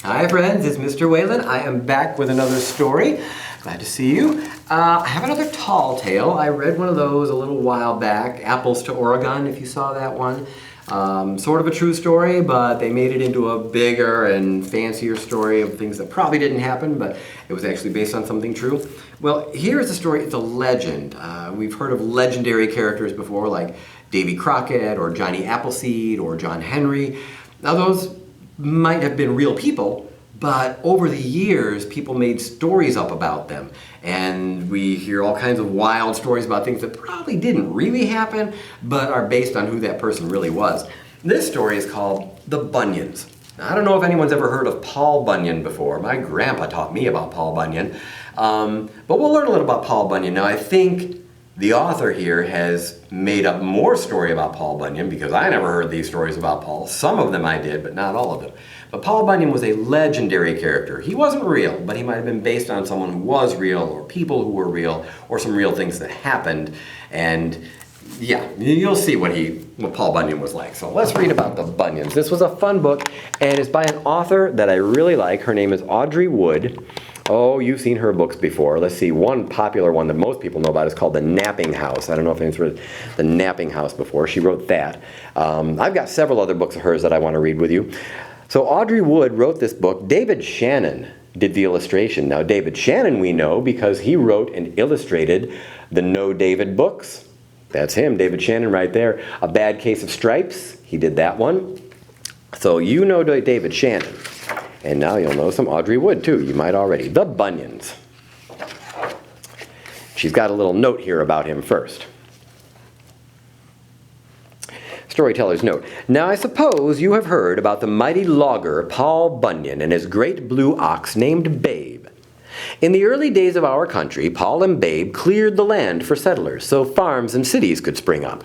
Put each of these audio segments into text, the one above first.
Hi friends, it's Mr. Whalen. I am back with another story. Glad to see you. I have another tall tale. I read one of those a little while back, Apples to Oregon, if you saw that one. Sort of a true story, but they made it into a bigger and fancier story of things that probably didn't happen, but it was actually based on something true. Well, here's the story. It's a legend. We've heard of legendary characters before, like Davy Crockett or Johnny Appleseed or John Henry. Now those might have been real people, but over the years people made stories up about them, and we hear all kinds of wild stories about things that probably didn't really happen but are based on who that person really was. This story is called The Bunyans. Now, I don't know if anyone's ever heard of Paul Bunyan before. My grandpa taught me about Paul Bunyan, but we'll learn a little about Paul Bunyan. Now I think the author here has made up more story about Paul Bunyan, because I never heard these stories about Paul. Some of them I did, but not all of them. But Paul Bunyan was a legendary character. He wasn't real, but he might have been based on someone who was real, or people who were real, or some real things that happened. And yeah, you'll see what Paul Bunyan was like. So let's read about the Bunyans. This was a fun book, and it's by an author that I really like. Her name is Audrey Wood. Oh, you've seen her books before. Let's see, one popular one that most people know about is called The Napping House. I don't know if anyone's read The Napping House before. She wrote that. I've got several other books of hers that I want to read with you. So Audrey Wood wrote this book. David Shannon did the illustration. Now David Shannon we know because he wrote and illustrated the No David books. That's him, David Shannon right there. A Bad Case of Stripes, he did that one. So you know David Shannon. And now you'll know some Audrey Wood too, you might already. The Bunyans. She's got a little note here about him first. Storyteller's note. Now I suppose you have heard about the mighty logger Paul Bunyan and his great blue ox named Babe. In the early days of our country, Paul and Babe cleared the land for settlers so farms and cities could spring up.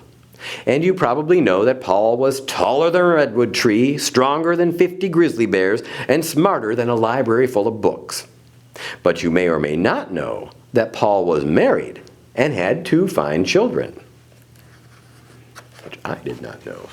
And you probably know that Paul was taller than a redwood tree, stronger than 50 grizzly bears, and smarter than a library full of books. But you may or may not know that Paul was married and had 2 fine children, which I did not know.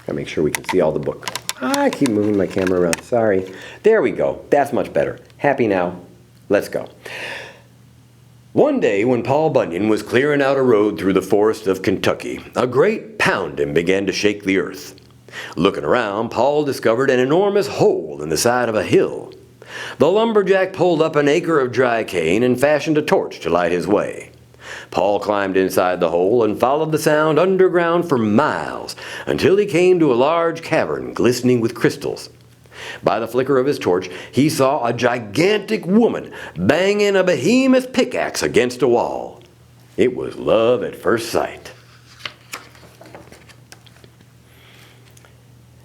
Gotta make sure we can see all the book. I keep moving my camera around, sorry. There we go, that's much better. Happy now? Let's go. One day when Paul Bunyan was clearing out a road through the forest of Kentucky, a great pounding began to shake the earth. Looking around, Paul discovered an enormous hole in the side of a hill. The lumberjack pulled up an acre of dry cane and fashioned a torch to light his way. Paul climbed inside the hole and followed the sound underground for miles until he came to a large cavern glistening with crystals. By the flicker of his torch, he saw a gigantic woman banging a behemoth pickaxe against a wall. It was love at first sight.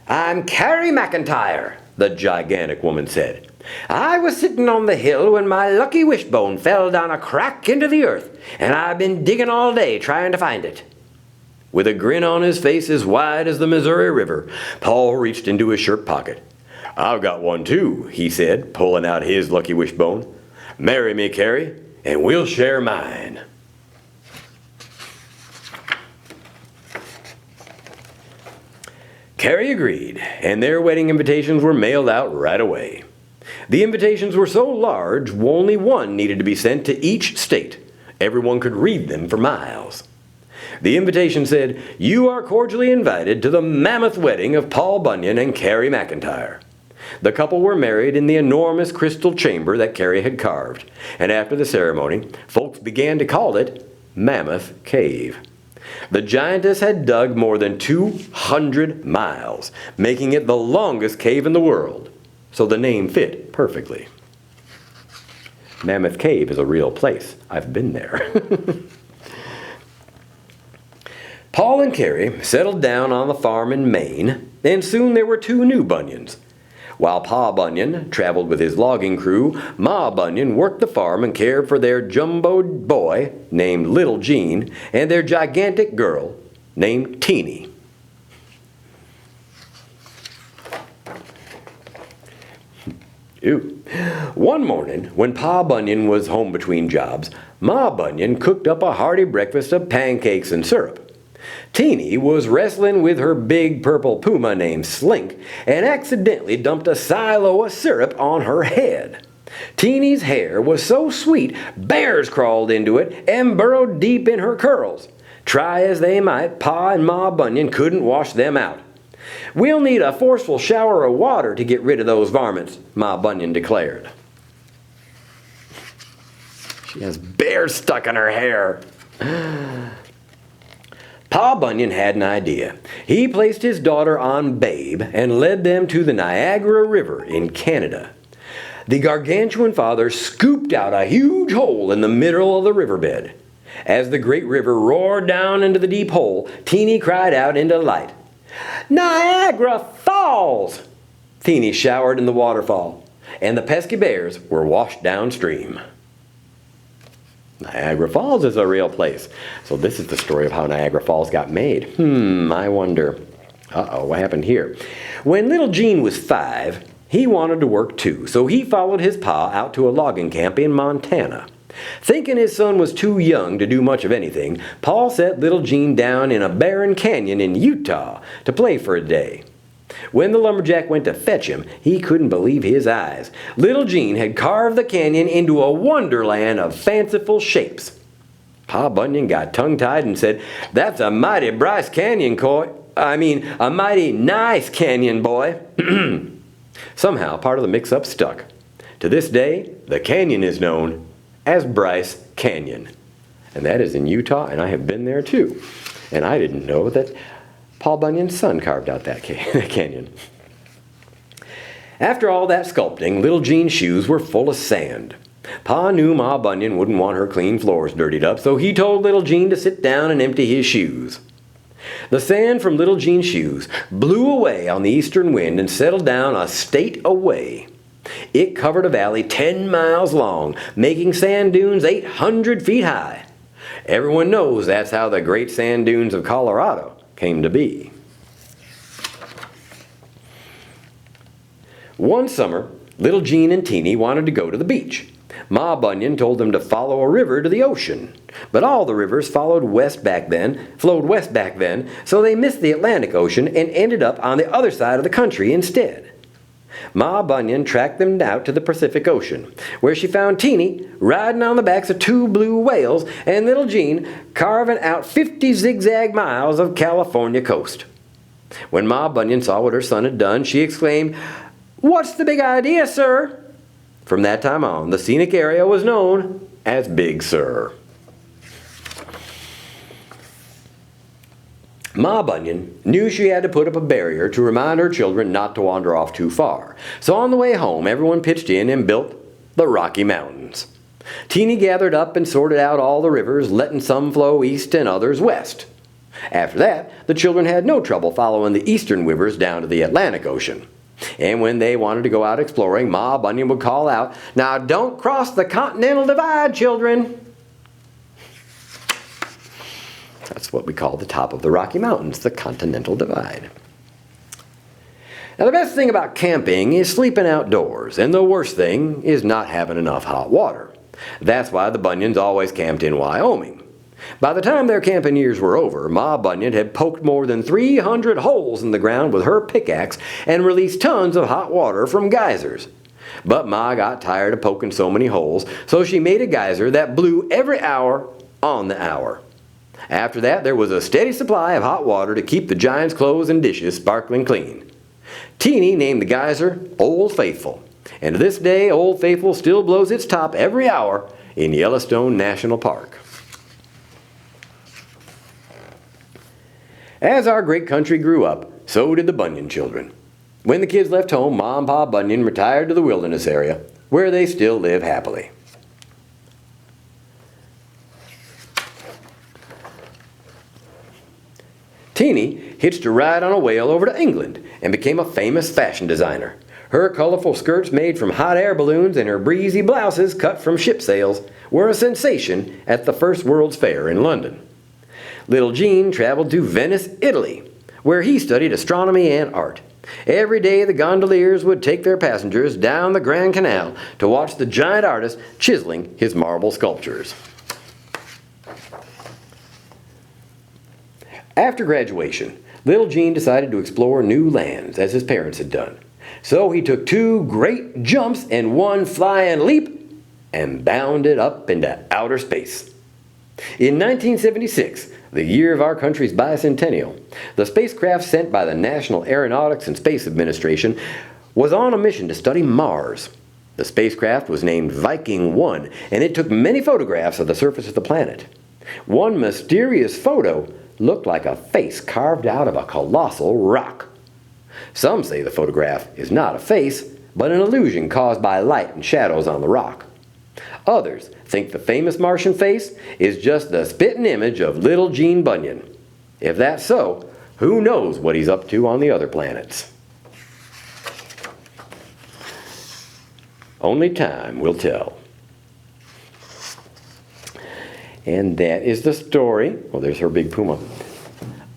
"I'm Carrie McIntyre," the gigantic woman said. "I was sitting on the hill when my lucky wishbone fell down a crack into the earth, and I've been digging all day trying to find it." With a grin on his face as wide as the Missouri River, Paul reached into his shirt pocket. "I've got one too," he said, pulling out his lucky wishbone. "Marry me, Carrie, and we'll share mine." Carrie agreed, and their wedding invitations were mailed out right away. The invitations were so large, only one needed to be sent to each state. Everyone could read them for miles. The invitation said, "You are cordially invited to the mammoth wedding of Paul Bunyan and Carrie McIntyre." The couple were married in the enormous crystal chamber that Carrie had carved, and after the ceremony, folks began to call it Mammoth Cave. The giantess had dug more than 200 miles, making it the longest cave in the world. So the name fit perfectly. Mammoth Cave is a real place. I've been there. Paul and Carrie settled down on the farm in Maine, and soon there were 2 new Bunyans. While Pa Bunyan traveled with his logging crew, Ma Bunyan worked the farm and cared for their jumbo boy named Little Jean and their gigantic girl named Teeny. Ew. One morning, when Pa Bunyan was home between jobs, Ma Bunyan cooked up a hearty breakfast of pancakes and syrup. Teeny was wrestling with her big purple puma named Slink and accidentally dumped a silo of syrup on her head. Teeny's hair was so sweet, bears crawled into it and burrowed deep in her curls. Try as they might, Pa and Ma Bunyan couldn't wash them out. "We'll need a forceful shower of water to get rid of those varmints," Ma Bunyan declared. She has bears stuck in her hair. Pa Bunyan had an idea. He placed his daughter on Babe and led them to the Niagara River in Canada. The gargantuan father scooped out a huge hole in the middle of the riverbed. As the great river roared down into the deep hole, Teeny cried out in delight. "Niagara Falls!" Teeny showered in the waterfall, and the pesky bears were washed downstream. Niagara Falls is a real place. So this is the story of how Niagara Falls got made. I wonder. What happened here? When little Gene was 5, he wanted to work too, so he followed his pa out to a logging camp in Montana. Thinking his son was too young to do much of anything, Pa set little Gene down in a barren canyon in Utah to play for a day. When the lumberjack went to fetch him, he couldn't believe his eyes. Little Gene had carved the canyon into a wonderland of fanciful shapes. Pa Bunyan got tongue-tied and said, "That's a mighty Bryce Canyon, a mighty nice canyon, boy." Somehow, part of the mix-up stuck. To this day, the canyon is known as Bryce Canyon. And that is in Utah, and I have been there too. And I didn't know that Paul Bunyan's son carved out that canyon. After all that sculpting, little Gene's shoes were full of sand. Pa knew Ma Bunyan wouldn't want her clean floors dirtied up, so he told little Gene to sit down and empty his shoes. The sand from little Gene's shoes blew away on the eastern wind and settled down a state away. It covered a valley 10 miles long, making sand dunes 800 feet high. Everyone knows that's how the great sand dunes of Colorado came to be. One summer, little Gene and Teeny wanted to go to the beach. Ma Bunyan told them to follow a river to the ocean. But all the rivers flowed west back then, so they missed the Atlantic Ocean and ended up on the other side of the country instead. Ma Bunyan tracked them out to the Pacific Ocean, where she found Teeny riding on the backs of 2 blue whales and little Gene carving out 50 zigzag miles of California coast. When Ma Bunyan saw what her son had done, she exclaimed, "What's the big idea, sir?" From that time on, the scenic area was known as Big Sur. Ma Bunyan knew she had to put up a barrier to remind her children not to wander off too far. So on the way home, everyone pitched in and built the Rocky Mountains. Teeny gathered up and sorted out all the rivers, letting some flow east and others west. After that, the children had no trouble following the eastern rivers down to the Atlantic Ocean. And when they wanted to go out exploring, Ma Bunyan would call out, "Now don't cross the Continental Divide, children." That's what we call the top of the Rocky Mountains, the Continental Divide. Now, the best thing about camping is sleeping outdoors, and the worst thing is not having enough hot water. That's why the Bunyans always camped in Wyoming. By the time their camping years were over, Ma Bunyan had poked more than 300 holes in the ground with her pickaxe and released tons of hot water from geysers. But Ma got tired of poking so many holes, so she made a geyser that blew every hour on the hour. After that, there was a steady supply of hot water to keep the giant's clothes and dishes sparkling clean. Teeny named the geyser Old Faithful, and to this day, Old Faithful still blows its top every hour in Yellowstone National Park. As our great country grew up, so did the Bunyan children. When the kids left home, Ma and Pa Bunyan retired to the wilderness area, where they still live happily. Teeny hitched a ride on a whale over to England and became a famous fashion designer. Her colorful skirts made from hot air balloons and her breezy blouses cut from ship sails were a sensation at the First World's Fair in London. Little Gene traveled to Venice, Italy, where he studied astronomy and art. Every day the gondoliers would take their passengers down the Grand Canal to watch the giant artist chiseling his marble sculptures. After graduation, little Gene decided to explore new lands as his parents had done. So he took 2 great jumps and 1 flying leap and bounded up into outer space. In 1976, the year of our country's bicentennial, the spacecraft sent by the National Aeronautics and Space Administration was on a mission to study Mars. The spacecraft was named Viking 1, and it took many photographs of the surface of the planet. One mysterious photo looked like a face carved out of a colossal rock. Some say the photograph is not a face, but an illusion caused by light and shadows on the rock. Others think the famous Martian face is just the spitting image of little Gene Bunyan. If that's so, who knows what he's up to on the other planets? Only time will tell. And that is the story, well, there's her big puma,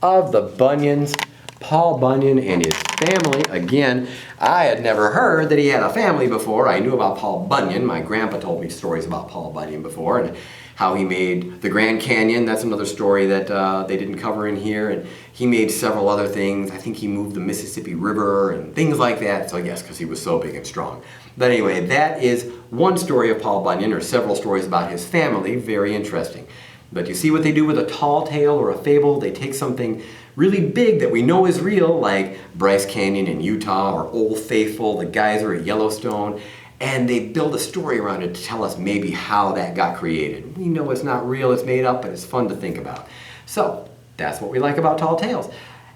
of the Bunyans, Paul Bunyan and his family. Again, I had never heard that he had a family before. I knew about Paul Bunyan. My grandpa told me stories about Paul Bunyan before and how he made the Grand Canyon. That's another story that they didn't cover in here. And he made several other things. I think he moved the Mississippi River and things like that. So I guess because he was so big and strong. But anyway, that is one story of Paul Bunyan, or several stories about his family. Very interesting. But you see what they do with a tall tale or a fable? They take something really big that we know is real, like Bryce Canyon in Utah or Old Faithful, the geyser at Yellowstone, and they build a story around it to tell us maybe how that got created. We know it's not real, it's made up, but it's fun to think about. So that's what we like about tall tales.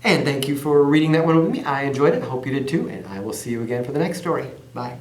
And thank you for reading that one with me. I enjoyed it. I hope you did too, and I will see you again for the next story. Bye.